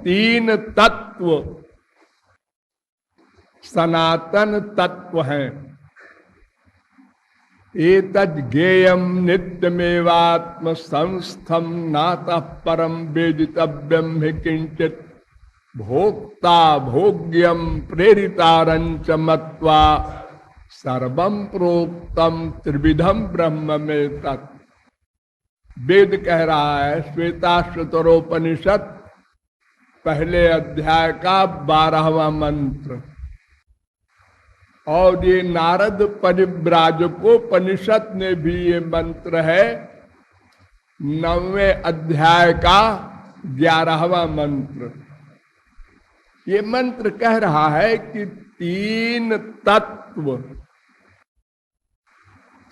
तीन तत्व सनातन तत्व हैं। एतद् ज्ञेयं नित्यमेवात्म संस्थम नातः परम वेदितव्यम हि किंचित भोक्ता भोग्यम प्रेरितारंच मत्वा सर्वं प्रोक्तम त्रिविधम ब्रह्म में तत्। वेद कह रहा है, श्वेताश्वतरोपनिषद पहले अध्याय का 12वां मंत्र, और ये नारद परिव्राजकोपनिषद में भी ये मंत्र है 9वें अध्याय का 11वां मंत्र। ये मंत्र कह रहा है कि तीन तत्व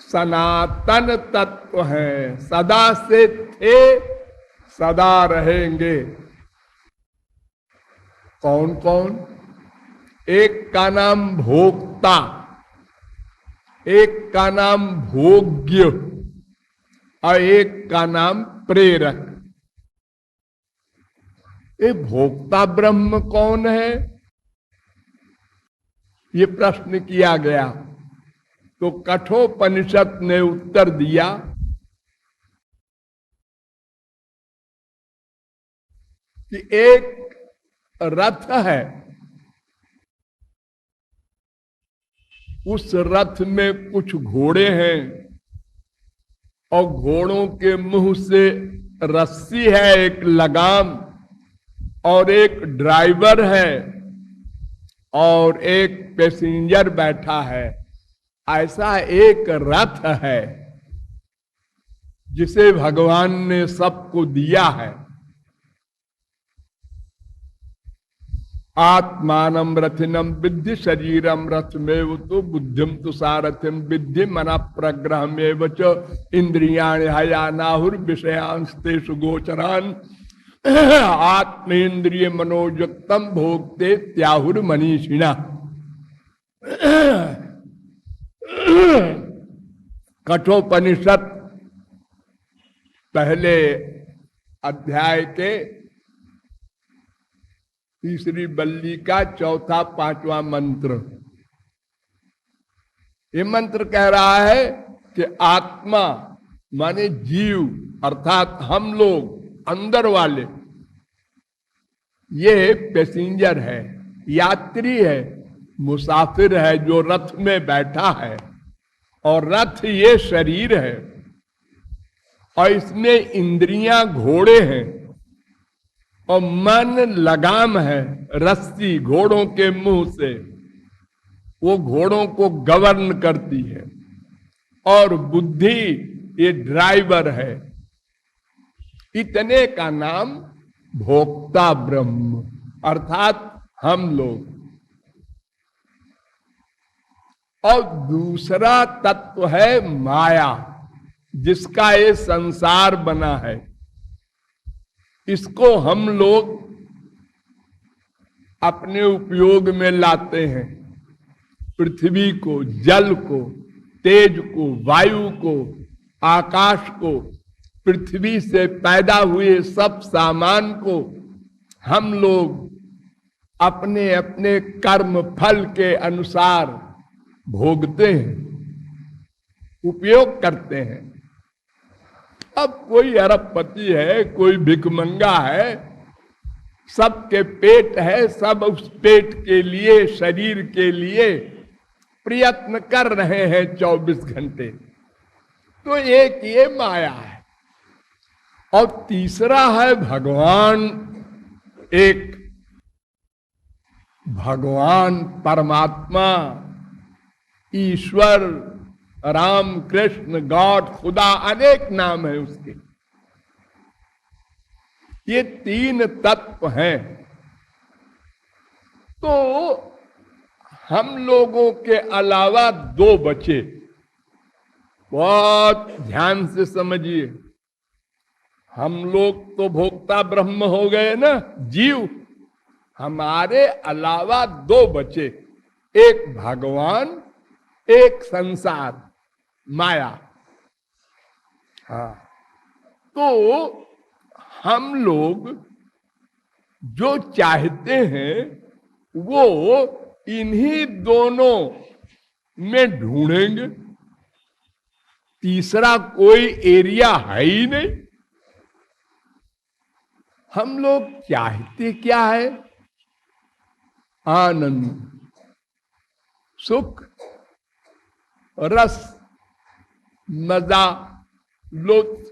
सनातन तत्व हैं, सदा से थे, सदा रहेंगे। कौन कौन? एक का नाम भोक्ता, एक का नाम भोग्य और एक का नाम प्रेरक। ये भोक्ता ब्रह्म कौन है? ये प्रश्न किया गया तो कठोपनिषद ने उत्तर दिया कि एक रथ है, उस रथ में कुछ घोड़े हैं और घोड़ों के मुंह से रस्सी है, एक लगाम, और एक ड्राइवर है और एक पैसेंजर बैठा है। ऐसा एक रथ है जिसे भगवान ने सबको दिया है। आत्मानम रथिनम विद्धि शरीरम रथमेव तो बुद्धिम तो सारथिम विद्धि मना प्रग्रहमेव च इंद्रियाणि हयानाहुर विषयांस्तेषु गोचरान आत्मेन्द्रिय मनोयुक्तम भोक्ते त्याहुर मनीषिणा। कठोपनिषद पहले अध्याय के तीसरी बल्ली का चौथा पांचवा मंत्र। ये मंत्र कह रहा है कि आत्मा माने जीव अर्थात हम लोग अंदर वाले, ये पैसेंजर है, यात्री है, मुसाफिर है जो रथ में बैठा है, और रथ ये शरीर है और इसमें इंद्रियां घोड़े हैं और मन लगाम है, रस्सी घोड़ों के मुंह से, वो घोड़ों को गवर्न करती है, और बुद्धि ये ड्राइवर है। इतने का नाम भोक्ता ब्रह्म अर्थात हम लोग। और दूसरा तत्व है माया, जिसका ये संसार बना है। इसको हम लोग अपने उपयोग में लाते हैं। पृथ्वी को, जल को, तेज को, वायु को, आकाश को, पृथ्वी से पैदा हुए सब सामान को हम लोग अपने अपने कर्म फल के अनुसार भोगते हैं, उपयोग करते हैं। अब कोई अरबपति है, कोई भिखमंगा है, सबके पेट है, सब उस पेट के लिए, शरीर के लिए प्रयत्न कर रहे हैं 24 घंटे। तो एक ये माया है। और तीसरा है भगवान, एक भगवान परमात्मा, ईश्वर, राम, कृष्ण, गॉड, खुदा, अनेक नाम है उसके। ये तीन तत्व हैं। तो हम लोगों के अलावा दो बचे। बहुत ध्यान से समझिए। हम लोग तो भोक्ता ब्रह्म हो गए ना, जीव। हमारे अलावा दो बचे, एक भगवान, एक संसार, माया। हाँ, तो हम लोग जो चाहते हैं वो इन्हीं दोनों में ढूंढेंगे, तीसरा कोई एरिया है ही नहीं। हम लोग चाहते क्या है? आनंद, सुख, रस, मजा, लुत्फ,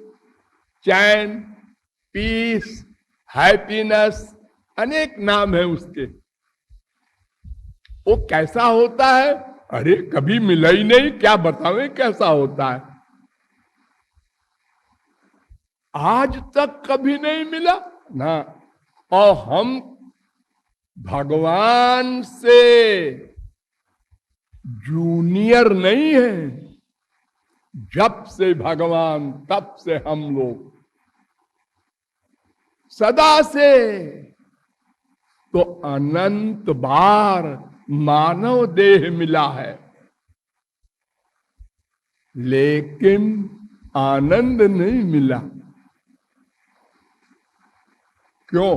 चैन, पीस, हैप्पीनेस, अनेक नाम है उसके। वो कैसा होता है? अरे कभी मिला ही नहीं, क्या बतावें कैसा होता है। आज तक कभी नहीं मिला ना। और हम भगवान से जूनियर नहीं है। जब से भगवान तब से हम लोग सदा से तो अनंत बार मानव देह मिला है, लेकिन आनंद नहीं मिला। क्यों?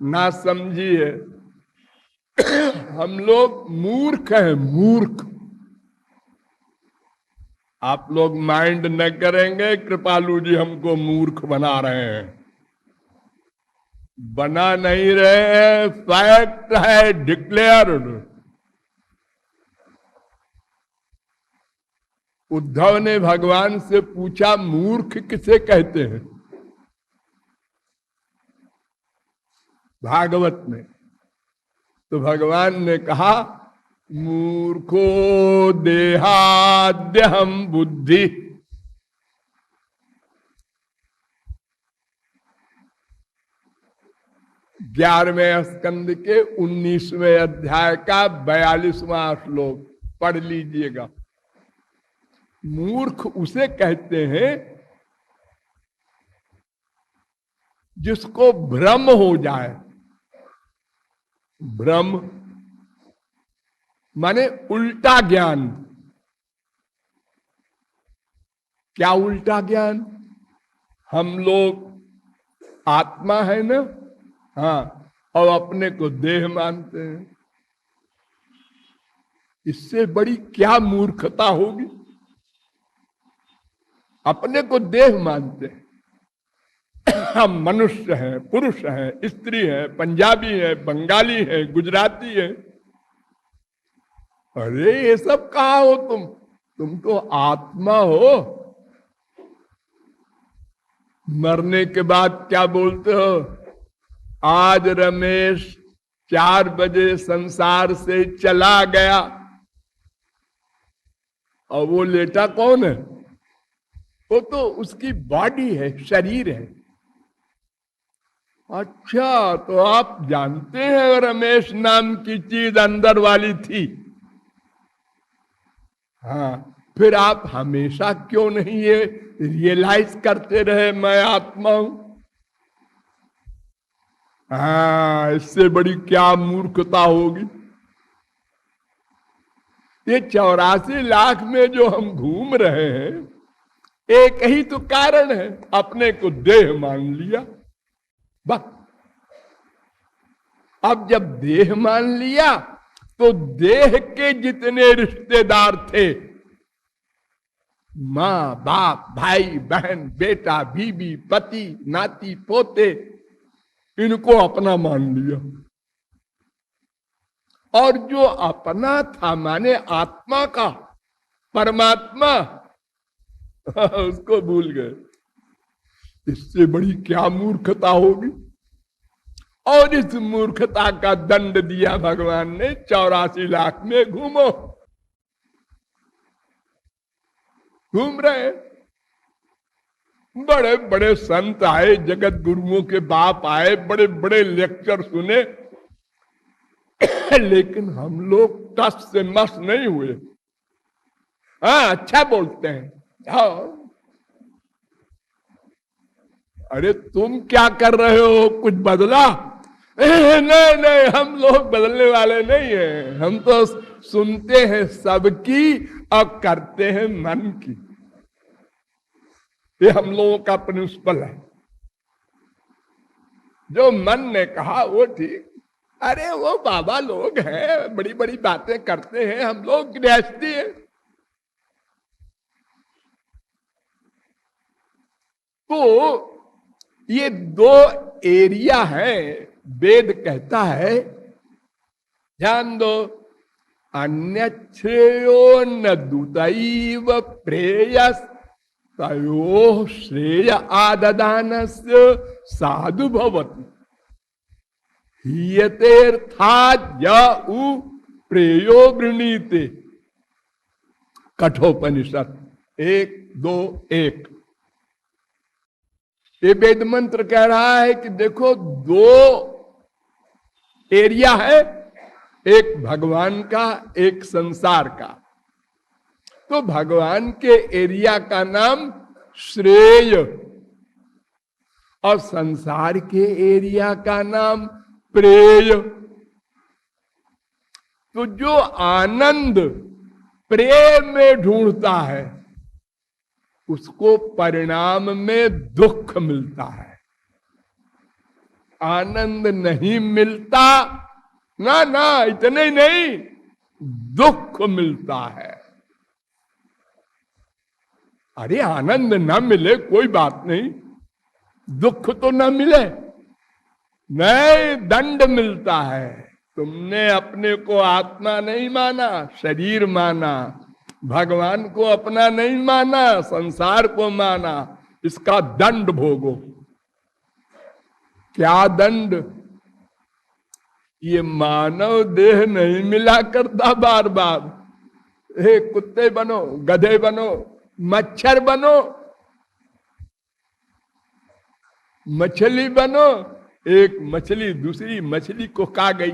ना समझिए। हम लोग मूर्ख हैं, मूर्ख। आप लोग माइंड न करेंगे, कृपालु जी हमको मूर्ख बना रहे हैं। बना नहीं रहे हैं, फैक्ट है, डिक्लेयर्ड। उद्धव ने भगवान से पूछा, मूर्ख किसे कहते हैं? भागवत में तो भगवान ने कहा, मूर्खो देहाद्यहम बुद्धि। 11वें स्कंद के 19वें अध्याय का 42वां श्लोक पढ़ लीजिएगा। मूर्ख उसे कहते हैं जिसको भ्रम हो जाए। भ्रम माने उल्टा ज्ञान। क्या उल्टा ज्ञान? हम लोग आत्मा है ना, हाँ, और अपने को देह मानते हैं। इससे बड़ी क्या मूर्खता होगी? अपने को देह मानते हैं। हम मनुष्य हैं, पुरुष हैं, स्त्री हैं, पंजाबी हैं, बंगाली हैं, गुजराती हैं। अरे ये सब कहा हो तुम तो आत्मा हो। मरने के बाद क्या बोलते हो? आज रमेश 4 बजे संसार से चला गया। और वो लेटा कौन है? वो तो उसकी बॉडी है, शरीर है। अच्छा, तो आप जानते हैं रमेश नाम की चीज अंदर वाली थी। हाँ, फिर आप हमेशा क्यों नहीं ये रियलाइज करते रहे मैं आत्मा हूं? हाँ, इससे बड़ी क्या मूर्खता होगी। ये 84 लाख में जो हम घूम रहे हैं, एक ही तो कारण है, अपने को देह मान लिया। बस अब जब देह मान लिया तो देह के जितने रिश्तेदार थे, माँ बाप, भाई बहन, बेटा बीबी, पति नाती पोते, इनको अपना मान लिया। और जो अपना था माने आत्मा का, परमात्मा, उसको भूल गए। इससे बड़ी क्या मूर्खता होगी। और इस मूर्खता का दंड दिया भगवान ने। 84 लाख में घूमो, घूम रहे। बड़े बड़े संत आए, जगत गुरुओं के बाप आए, बड़े बड़े लेक्चर सुने, लेकिन हम लोग टस से मस नहीं हुए। हाँ, अच्छा बोलते हैं। हाँ, अरे तुम क्या कर रहे हो? कुछ बदला? नहीं नहीं, हम लोग बदलने वाले नहीं हैं। हम तो सुनते हैं सबकी और करते हैं मन की। ये हम लोगों का प्रिंसिपल है। जो मन ने कहा वो ठीक। अरे वो बाबा लोग हैं, बड़ी बड़ी बातें करते हैं, हम लोग गृहस्थी हैं। तो ये दो एरिया है। वेद कहता है, ध्यान दो, अन्यश्रेयो न दूतैव प्रेयस तयो श्रेय आददानस्य साधु भवति हीयतेर्थात् य उ प्रेयो वृणीते। कठोपनिषद 1:2:1। ये वेद मंत्र कह रहा है कि देखो दो एरिया है, एक भगवान का, एक संसार का। तो भगवान के एरिया का नाम श्रेय और संसार के एरिया का नाम प्रेय। तो जो आनंद प्रेम में ढूंढता है उसको परिणाम में दुख मिलता है। आनंद नहीं मिलता, ना ना, इतने ही नहीं, दुख मिलता है। अरे आनंद ना मिले कोई बात नहीं, दुख तो ना मिले, नहीं, दंड मिलता है। तुमने अपने को आत्मा नहीं माना, शरीर माना, भगवान को अपना नहीं माना, संसार को माना, इसका दंड भोगो। क्या दंड? ये मानव देह नहीं मिला करता बार बार। हे कुत्ते बनो, गधे बनो, मच्छर बनो, मछली बनो। एक मछली दूसरी मछली को खा गई,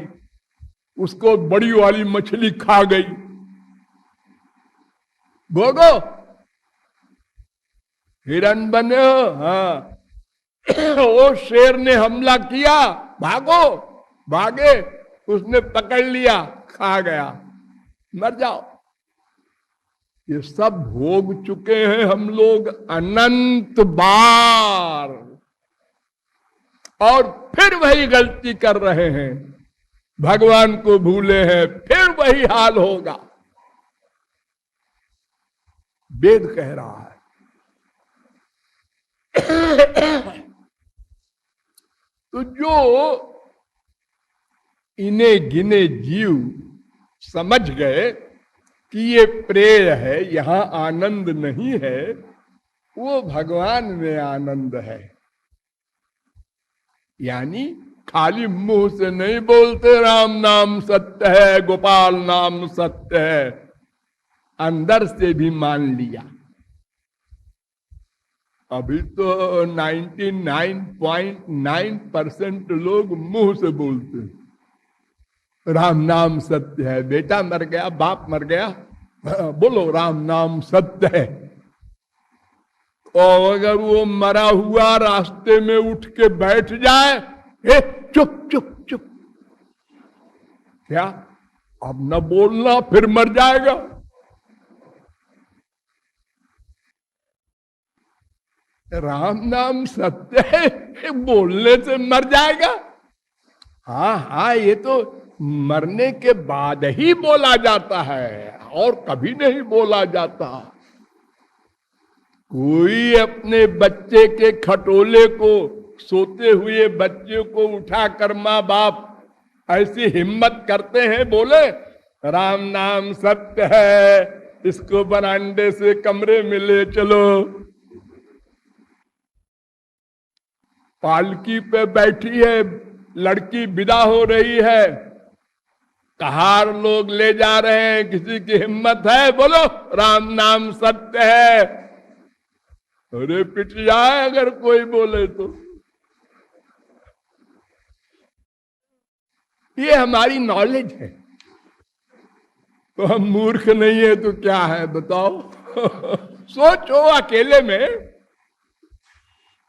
उसको बड़ी वाली मछली खा गई, भोगो। हिरण बने हो, हाँ, वो शेर ने हमला किया, भागो, भागे, उसने पकड़ लिया, खा गया, मर जाओ। ये सब भोग चुके हैं हम लोग अनंत बार, और फिर वही गलती कर रहे हैं, भगवान को भूले हैं, फिर वही हाल होगा। वेद कह रहा है। तो जो इन्हें गिने जीव समझ गए कि ये प्रेय है, यहां आनंद नहीं है, वो भगवान में आनंद है। यानी खाली मुंह से नहीं बोलते राम नाम सत्य है, गोपाल नाम सत्य है, अंदर से भी मान लिया। अभी तो 99.9% लोग मुंह से बोलते हैं राम नाम सत्य है। बेटा मर गया, बाप मर गया, बोलो राम नाम सत्य है। और अगर वो मरा हुआ रास्ते में उठ के बैठ जाए, चुप चुप चुप, क्या अब न बोलना, फिर मर जाएगा। राम नाम सत्य है, बोलने से मर जाएगा? हाँ हाँ, ये तो मरने के बाद ही बोला जाता है, और कभी नहीं बोला जाता। कोई अपने बच्चे के खटोले को, सोते हुए बच्चे को उठाकर माँ बाप ऐसी हिम्मत करते हैं, बोले राम नाम सत्य है, इसको बरांडे से कमरे में ले चलो। पालकी पे बैठी है लड़की, विदा हो रही है, कहार लोग ले जा रहे हैं, किसी की हिम्मत है, बोलो राम नाम सत्य है। अरे पिट जाए अगर कोई बोले तो। ये हमारी नॉलेज है, तो हम मूर्ख नहीं है तो क्या है बताओ। सोचो अकेले में,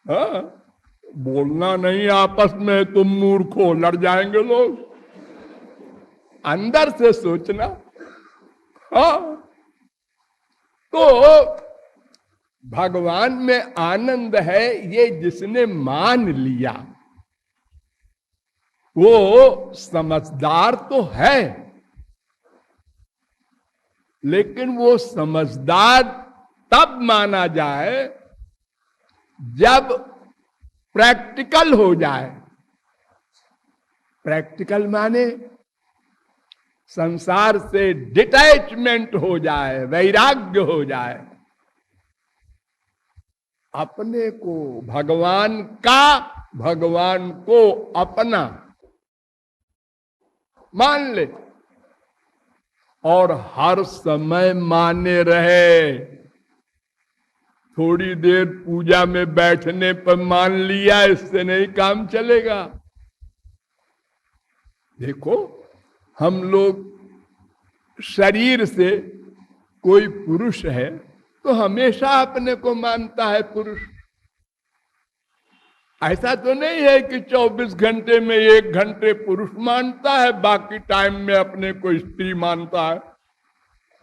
हाँ, बोलना नहीं आपस में, तुम मूर्ख हो, लड़ जाएंगे लोग। अंदर से सोचना। हाँ, तो भगवान में आनंद है, ये जिसने मान लिया, वो समझदार तो है, लेकिन वो समझदार तब माना जाए जब प्रैक्टिकल हो जाए। प्रैक्टिकल माने संसार से डिटैचमेंट हो जाए, वैराग्य हो जाए, अपने को भगवान का, भगवान को अपना मान ले और हर समय माने रहे। थोड़ी देर पूजा में बैठने पर मान लिया, इससे नहीं काम चलेगा। देखो, हम लोग शरीर से, कोई पुरुष है तो हमेशा अपने को मानता है पुरुष। ऐसा तो नहीं है कि 24 घंटे में 1 घंटे पुरुष मानता है, बाकी टाइम में अपने को स्त्री मानता है।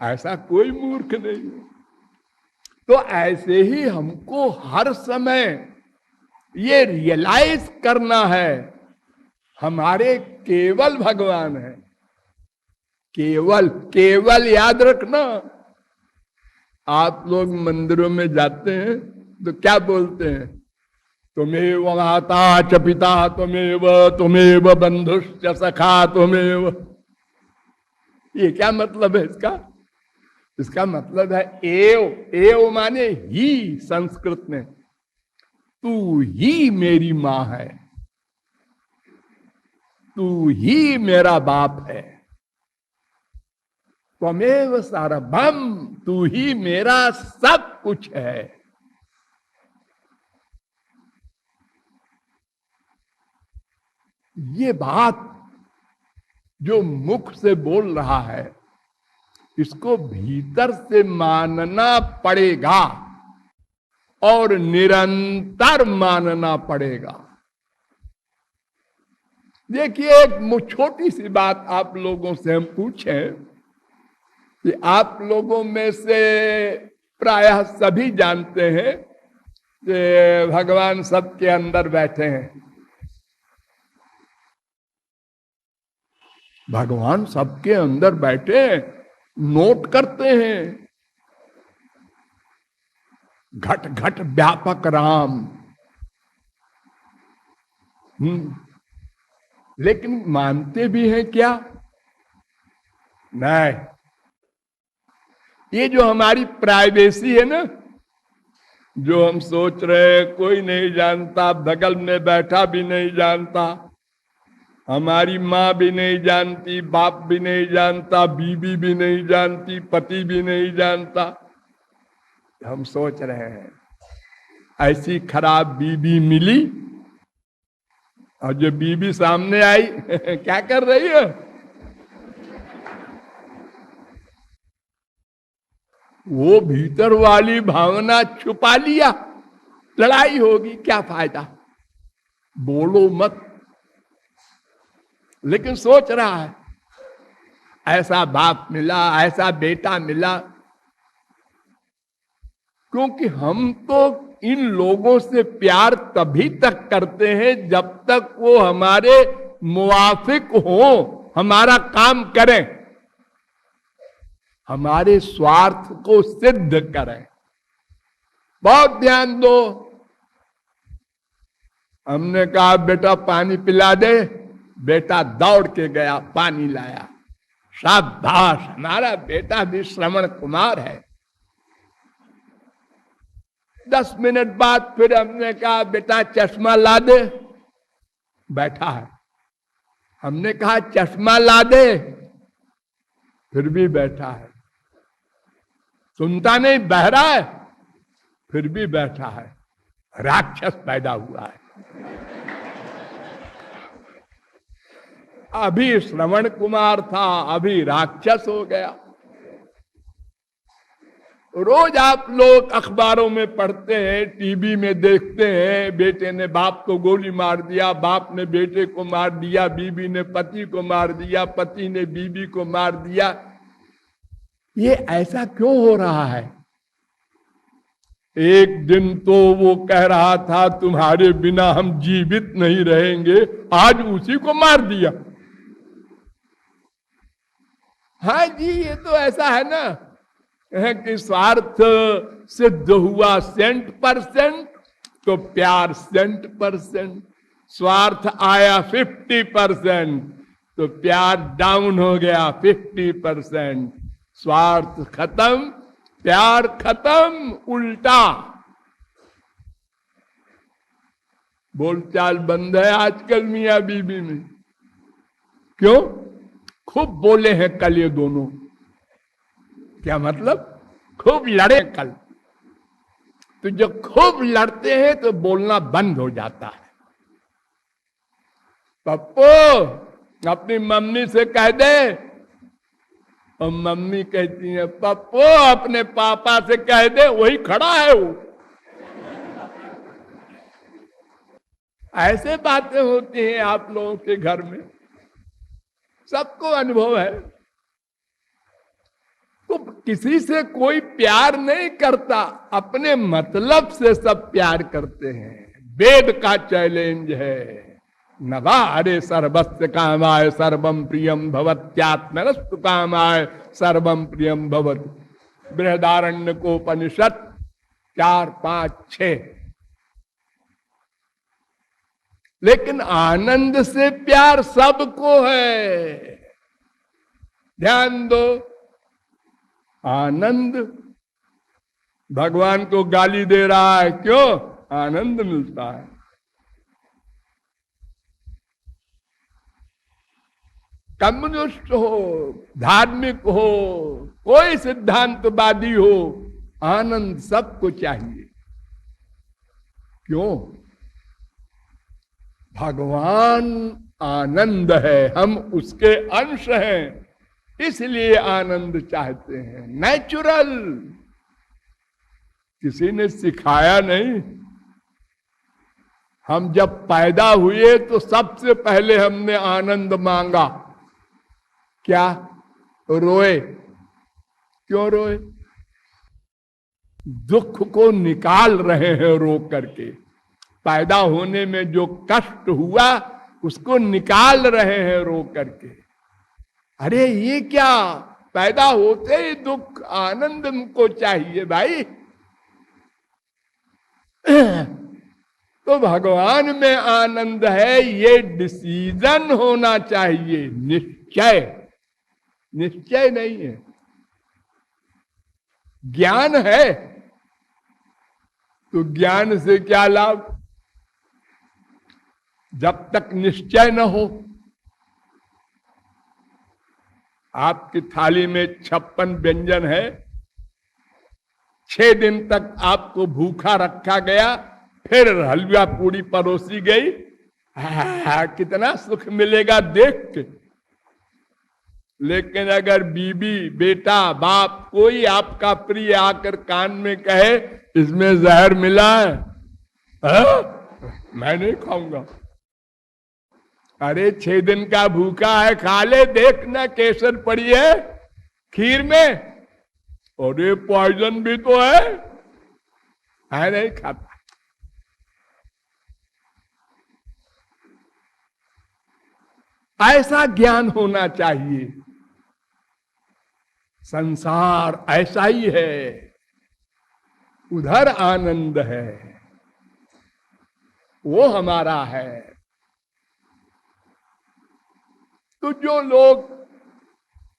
ऐसा कोई मूर्ख नहीं है। तो ऐसे ही हमको हर समय ये रियलाइज करना है, हमारे केवल भगवान है। केवल, केवल याद रखना। आप लोग मंदिरों में जाते हैं तो क्या बोलते हैं? तुमेव माता च पिता तुमेव बंधुश्च सखा तुमेव। ये क्या मतलब है इसका? इसका मतलब है एव। एव माने ही, संस्कृत में तू ही मेरी मां है, तू ही मेरा बाप है। त्वमेव सर्वम, तू ही मेरा सब कुछ है। ये बात जो मुख से बोल रहा है, इसको भीतर से मानना पड़ेगा और निरंतर मानना पड़ेगा। देखिए, एक छोटी सी बात आप लोगों से हम पूछें कि आप लोगों में से प्रायः सभी जानते हैं कि भगवान सबके अंदर बैठे हैं। भगवान सबके अंदर बैठे हैं, नोट करते हैं। घट घट व्यापक राम। लेकिन मानते भी हैं क्या? नहीं। ये जो हमारी प्राइवेसी है ना, जो हम सोच रहे हैं कोई नहीं जानता, बगल में बैठा भी नहीं जानता, हमारी माँ भी नहीं जानती, बाप भी नहीं जानता, बीवी भी नहीं जानती, पति भी नहीं जानता। हम सोच रहे हैं ऐसी खराब बीवी मिली, और जो बीवी सामने आई क्या कर रही है? वो भीतर वाली भावना छुपा लिया। लड़ाई होगी, क्या फायदा? बोलो मत। लेकिन सोच रहा है ऐसा बाप मिला, ऐसा बेटा मिला। क्योंकि हम तो इन लोगों से प्यार तभी तक करते हैं जब तक वो हमारे मुवाफिक हो, हमारा काम करें, हमारे स्वार्थ को सिद्ध करें। बहुत ध्यान दो। हमने कहा बेटा पानी पिला दे, बेटा दौड़ के गया, पानी लाया। शाबाश, हमारा बेटा भी श्रवण कुमार है। 10 मिनट बाद फिर हमने कहा बेटा चश्मा ला दे, बैठा है। हमने कहा चश्मा ला दे, फिर भी बैठा है। सुनता नहीं, बहरा है, फिर भी बैठा है। राक्षस पैदा हुआ है। अभी श्रवण कुमार था, अभी राक्षस हो गया। रोज आप लोग अखबारों में पढ़ते हैं, टीवी में देखते हैं, बेटे ने बाप को गोली मार दिया, बाप ने बेटे को मार दिया, बीवी ने पति को मार दिया, पति ने बीवी को मार दिया। ये ऐसा क्यों हो रहा है? एक दिन तो वो कह रहा था तुम्हारे बिना हम जीवित नहीं रहेंगे, आज उसी को मार दिया। हाँ जी, ये तो ऐसा है ना कि स्वार्थ सिद्ध हुआ 100%, तो प्यार 100%। स्वार्थ आया 50%, तो प्यार डाउन हो गया 50%। स्वार्थ खत्म, प्यार खत्म, उल्टा। बोलचाल बंद है आजकल मियां बीबी में। क्यों? खूब बोले हैं कल ये दोनों। क्या मतलब? खूब लड़े कल। तो जब खूब लड़ते हैं तो बोलना बंद हो जाता है। पप्पू अपनी मम्मी से कह दे, और मम्मी कहती है पप्पू अपने पापा से कह दे, वही खड़ा है वो। ऐसे बातें होती हैं आप लोगों के घर में, सबको अनुभव है। तो किसी से कोई प्यार नहीं करता, अपने मतलब से सब प्यार करते हैं। वेद का चैलेंज है, नवा अरे सर्वस्य कामाय सर्वम प्रियम भवत्यात्मनस्तु कामाय सर्वम प्रियम भवत। बृहदारण्य को उपनिषद 4, 5, 6। लेकिन आनंद से प्यार सबको है। ध्यान दो, आनंद भगवान को गाली दे रहा है, क्यों? आनंद मिलता है। कम्युनिस्ट हो, धार्मिक हो, कोई सिद्धांतवादी हो, आनंद सबको चाहिए। क्यों? भगवान आनंद है, हम उसके अंश हैं, इसलिए आनंद चाहते हैं। नेचुरल, किसी ने सिखाया नहीं। हम जब पैदा हुए तो सबसे पहले हमने आनंद मांगा। क्या? रोए। क्यों रोए? दुख को निकाल रहे हैं रो करके। पैदा होने में जो कष्ट हुआ उसको निकाल रहे हैं रो करके। अरे ये क्या, पैदा होते ही दुख, आनंद को चाहिए भाई। तो भगवान में आनंद है, ये डिसीजन होना चाहिए, निश्चय। निश्चय नहीं है। ज्ञान है तो ज्ञान से क्या लाभ, जब तक निश्चय न हो। आपकी थाली में 56 व्यंजन है, 6 दिन तक आपको भूखा रखा गया, फिर हलवा पूरी परोसी गई, कितना सुख मिलेगा देख के। लेकिन अगर बीबी, बेटा, बाप, कोई आपका प्रिय आकर कान में कहे इसमें जहर मिला है, मैं नहीं खाऊंगा। अरे 6 दिन का भूखा है, खा ले, देखना केसर पड़ी है खीर में, और ये पॉइजन भी तो है नहीं खाता। ऐसा ज्ञान होना चाहिए। संसार ऐसा ही है, उधर आनंद है, वो हमारा है। तो जो लोग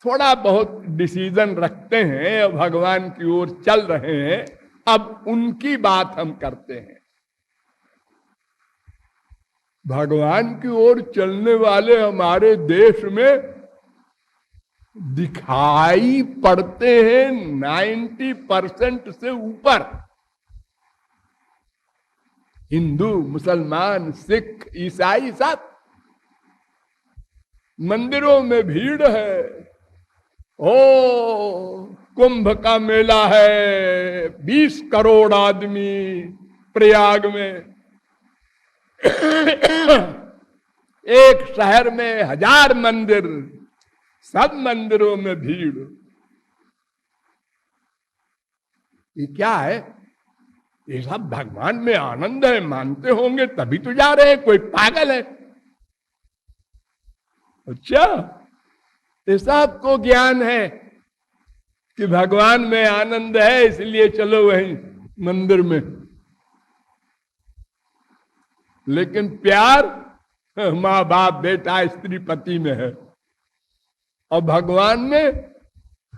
थोड़ा बहुत डिसीजन रखते हैं, भगवान की ओर चल रहे हैं, अब उनकी बात हम करते हैं। भगवान की ओर चलने वाले हमारे देश में दिखाई पड़ते हैं 90% से ऊपर। हिंदू, मुसलमान, सिख, ईसाई सब। मंदिरों में भीड़ है। ओ कुंभ का मेला है, 20 करोड़ आदमी प्रयाग में। एक शहर में 1000 मंदिर, सब मंदिरों में भीड़। ये क्या है? ये सब भगवान में आनंद है, मानते होंगे तभी तो जा रहे हैं, कोई पागल है। अच्छा, ये सबको ज्ञान है कि भगवान में आनंद है, इसलिए चलो वहीं मंदिर में। लेकिन प्यार माँ बाप बेटा स्त्री पति में है, और भगवान में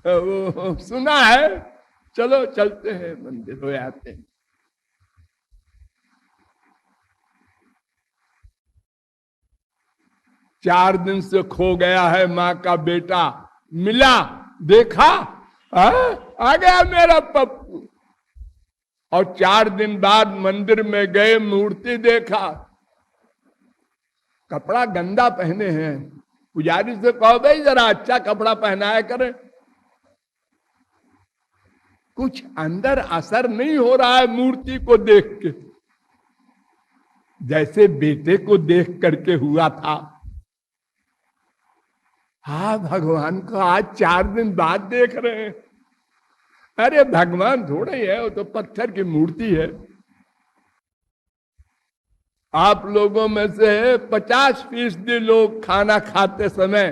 वो सुना है, चलो चलते हैं मंदिर, हो आते हैं। चार दिन से खो गया है माँ का बेटा, मिला, देखा, आ गया मेरा पप्पू। और 4 दिन बाद मंदिर में गए, मूर्ति देखा, कपड़ा गंदा पहने हैं। पुजारी से कहो भाई जरा अच्छा कपड़ा पहनाया करे। कुछ अंदर असर नहीं हो रहा है मूर्ति को देख के, जैसे बेटे को देख करके हुआ था। हाँ, भगवान को आज 4 दिन बाद देख रहे हैं। अरे भगवान थोड़े ही है, वो तो पत्थर की मूर्ति है। आप लोगों में से 50% लोग खाना खाते समय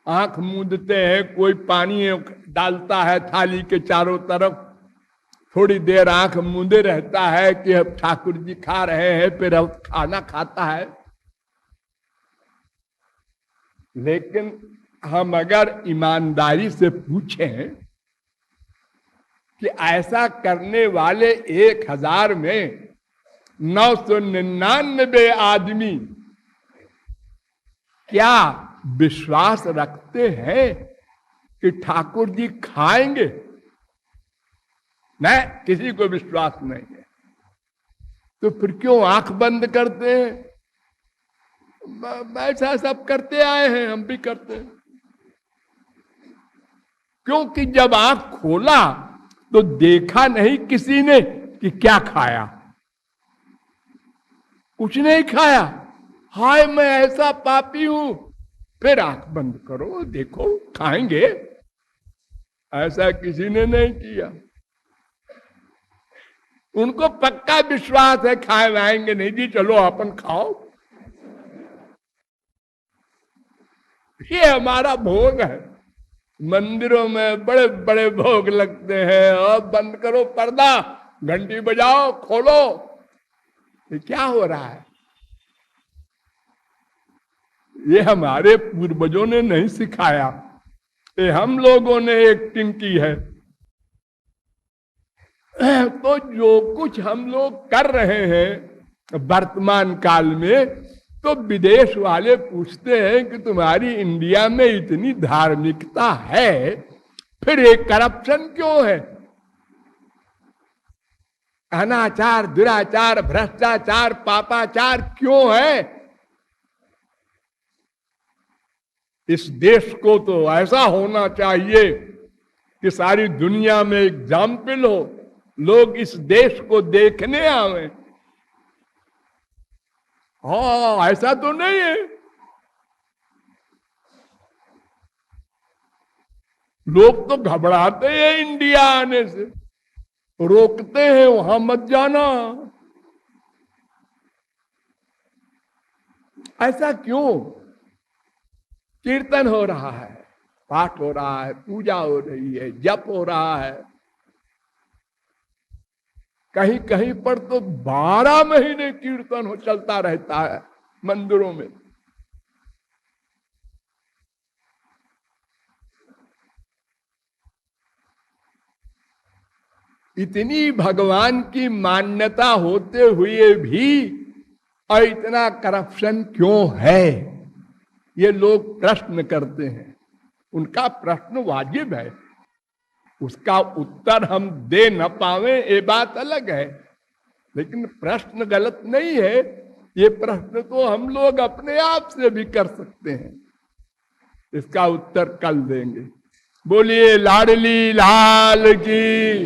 आंख मूंदते हैं, कोई पानी डालता है थाली के चारों तरफ, थोड़ी देर आंख मूंदे रहता है कि अब ठाकुर जी खा रहे हैं, फिर अब खाना खाता है। लेकिन हम अगर ईमानदारी से पूछें कि ऐसा करने वाले 1000 में 999 आदमी क्या विश्वास रखते हैं कि ठाकुर जी खाएंगे? नहीं, किसी को विश्वास नहीं है। तो फिर क्यों आंख बंद करते हैं? ऐसा सब करते आए हैं, हम भी करते हैं। क्योंकि जब आंख खोला तो देखा नहीं किसी ने कि क्या खाया, कुछ नहीं खाया। हाय मैं ऐसा पापी हूं, फिर आंख बंद करो, देखो खाएंगे, ऐसा किसी ने नहीं किया। उनको पक्का विश्वास है खाए आएंगे नहीं जी, चलो अपन खाओ, ये हमारा भोग है। मंदिरों में बड़े बड़े भोग लगते हैं, और बंद करो पर्दा, घंटी बजाओ, खोलो, ये क्या हो रहा है? ये हमारे पूर्वजों ने नहीं सिखाया, ये हम लोगों ने एक्टिंग की है। तो जो कुछ हम लोग कर रहे हैं वर्तमान काल में, तो विदेश वाले पूछते हैं कि तुम्हारी इंडिया में इतनी धार्मिकता है, फिर एक करप्शन क्यों है? अनाचार, दुराचार, भ्रष्टाचार, पापाचार क्यों है? इस देश को तो ऐसा होना चाहिए कि सारी दुनिया में एग्जाम्पल हो, लोग इस देश को देखने आवे। हाँ, ऐसा तो नहीं है। लोग तो घबराते हैं इंडिया आने से, रोकते हैं वहां मत जाना। ऐसा क्यों? कीर्तन हो रहा है, पाठ हो रहा है, पूजा हो रही है, जप हो रहा है, कहीं कहीं पर तो 12 महीने कीर्तन हो चलता रहता है मंदिरों में। इतनी भगवान की मान्यता होते हुए भी और इतना करप्शन क्यों है, ये लोग प्रश्न करते हैं। उनका प्रश्न वाजिब है, उसका उत्तर हम दे न पावे ये बात अलग है, लेकिन प्रश्न गलत नहीं है। ये प्रश्न तो हम लोग अपने आप से भी कर सकते हैं, इसका उत्तर कल देंगे। बोलिए लाडली लाल की।